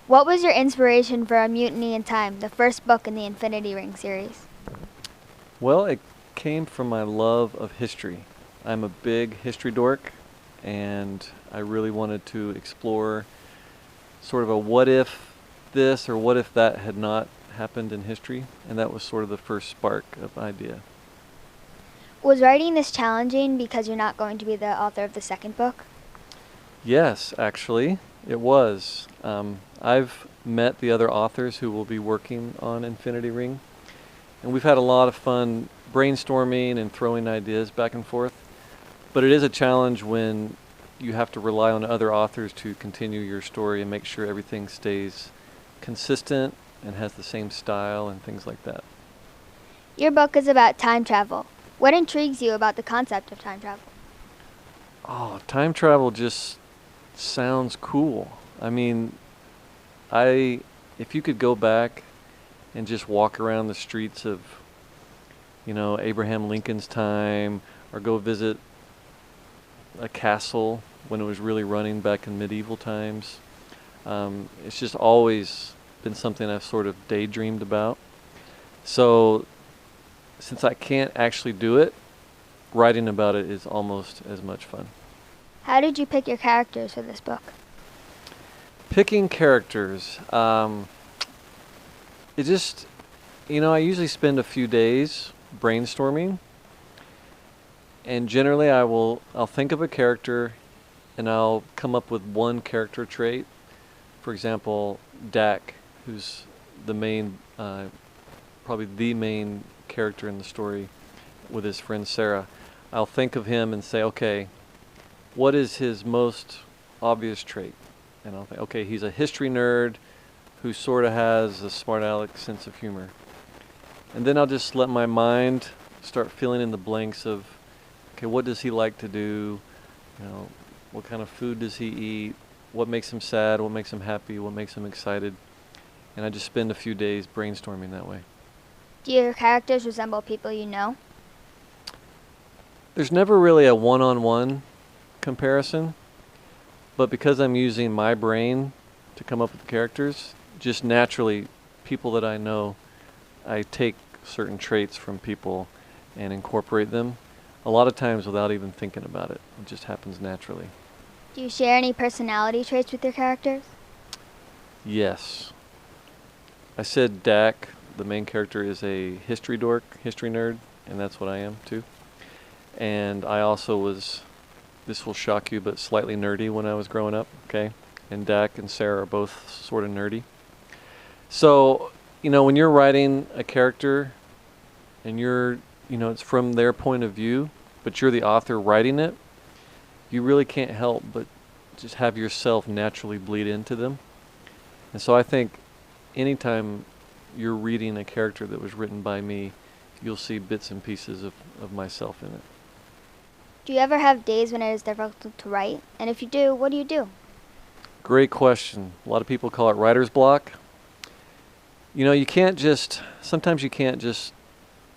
What was your inspiration for A Mutiny in Time, the first book in the Infinity Ring series? Well, it came from my love of history. I'm a big history dork, and I really wanted to explore sort of a what if this or what if that had not happened in history, and that was sort of the first spark of idea. Was writing this challenging because you're not going to be the author of the second book? Yes, actually, it was. I've met the other authors who will be working on Infinity Ring, and we've had a lot of fun brainstorming and throwing ideas back and forth. But it is a challenge when you have to rely on other authors to continue your story and make sure everything stays consistent and has the same style and things like that. Your book is about time travel. What intrigues you about the concept of time travel? Oh, time travel just sounds cool. I mean, if you could go back and just walk around the streets of, Abraham Lincoln's time, or go visit a castle when it was really running back in medieval times, it's just always been something I've sort of daydreamed about. So, since I can't actually do it, writing about it is almost as much fun. How did you pick your characters for this book? Picking characters, it just, I usually spend a few days brainstorming, and generally I'll think of a character and I'll come up with one character trait. For example, Dak, who's the main, probably the main character in the story with his friend Sarah. I'll think of him and say, okay, what is his most obvious trait? And I'll think, okay, he's a history nerd who sort of has a smart aleck sense of humor. And then I'll just let my mind start filling in the blanks of, okay, what does he like to do? What kind of food does he eat? What makes him sad? What makes him happy? What makes him excited? And I just spend a few days brainstorming that way. Do your characters resemble people you know? There's never really a one-on-one comparison, but because I'm using my brain to come up with characters, just naturally, people that I know, I take certain traits from people and incorporate them, a lot of times without even thinking about it. It just happens naturally. Do you share any personality traits with your characters? Yes. I said Dak, the main character, is a history dork, history nerd, and that's what I am too. And I also was, this will shock you, but slightly nerdy when I was growing up, okay? And Dak and Sarah are both sort of nerdy. So, when you're writing a character and it's from their point of view, but you're the author writing it, you really can't help but just have yourself naturally bleed into them. And so I think anytime you're reading a character that was written by me, you'll see bits and pieces of myself in it. Do you ever have days when it is difficult to write? And if you do, what do you do? Great question. A lot of people call it writer's block. Sometimes you can't just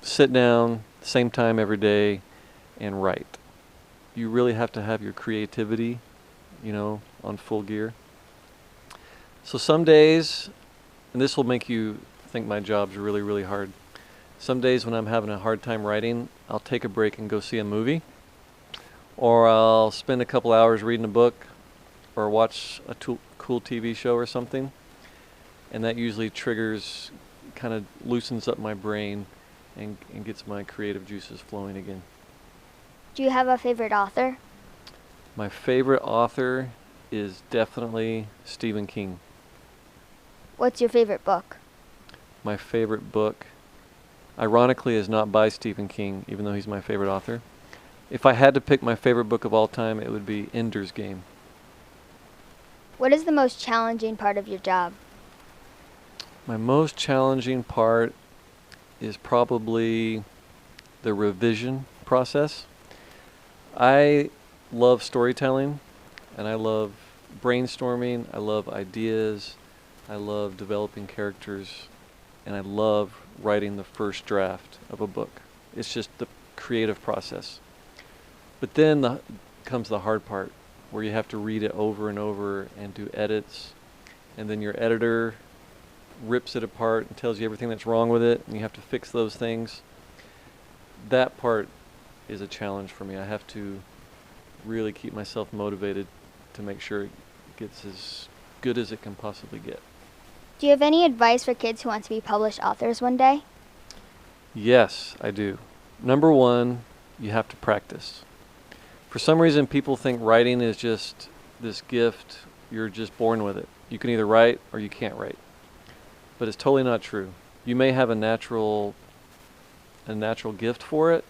sit down same time every day and write. You really have to have your creativity, on full gear. So some days, and this will make you think my job's really, really hard. Some days when I'm having a hard time writing, I'll take a break and go see a movie. Or I'll spend a couple hours reading a book or watch a cool TV show or something. And that usually kind of loosens up my brain and gets my creative juices flowing again. Do you have a favorite author? My favorite author is definitely Stephen King. What's your favorite book? My favorite book, ironically, is not by Stephen King, even though he's my favorite author. If I had to pick my favorite book of all time, it would be Ender's Game. What is the most challenging part of your job? My most challenging part is probably the revision process. I love storytelling, and I love brainstorming. I love ideas. I love developing characters, and I love writing the first draft of a book. It's just the creative process. But then comes the hard part, where you have to read it over and over and do edits and then your editor rips it apart and tells you everything that's wrong with it, and you have to fix those things. That part is a challenge for me. I have to really keep myself motivated to make sure it gets as good as it can possibly get. Do you have any advice for kids who want to be published authors one day? Yes, I do. Number one, you have to practice. For some reason, people think writing is just this gift. You're just born with it. You can either write or you can't write. But it's totally not true. You may have a natural gift for it,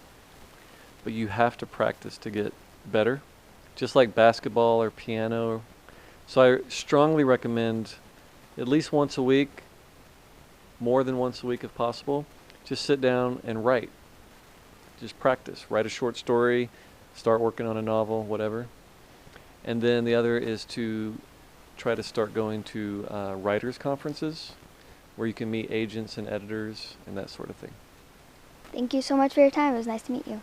but you have to practice to get better, just like basketball or piano. So I strongly recommend at least once a week, more than once a week if possible, just sit down and write. Just practice. Write a short story, start working on a novel, whatever. And then the other is to try to start going to writers' conferences where you can meet agents and editors and that sort of thing. Thank you so much for your time. It was nice to meet you.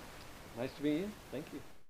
Nice to meet you. Thank you.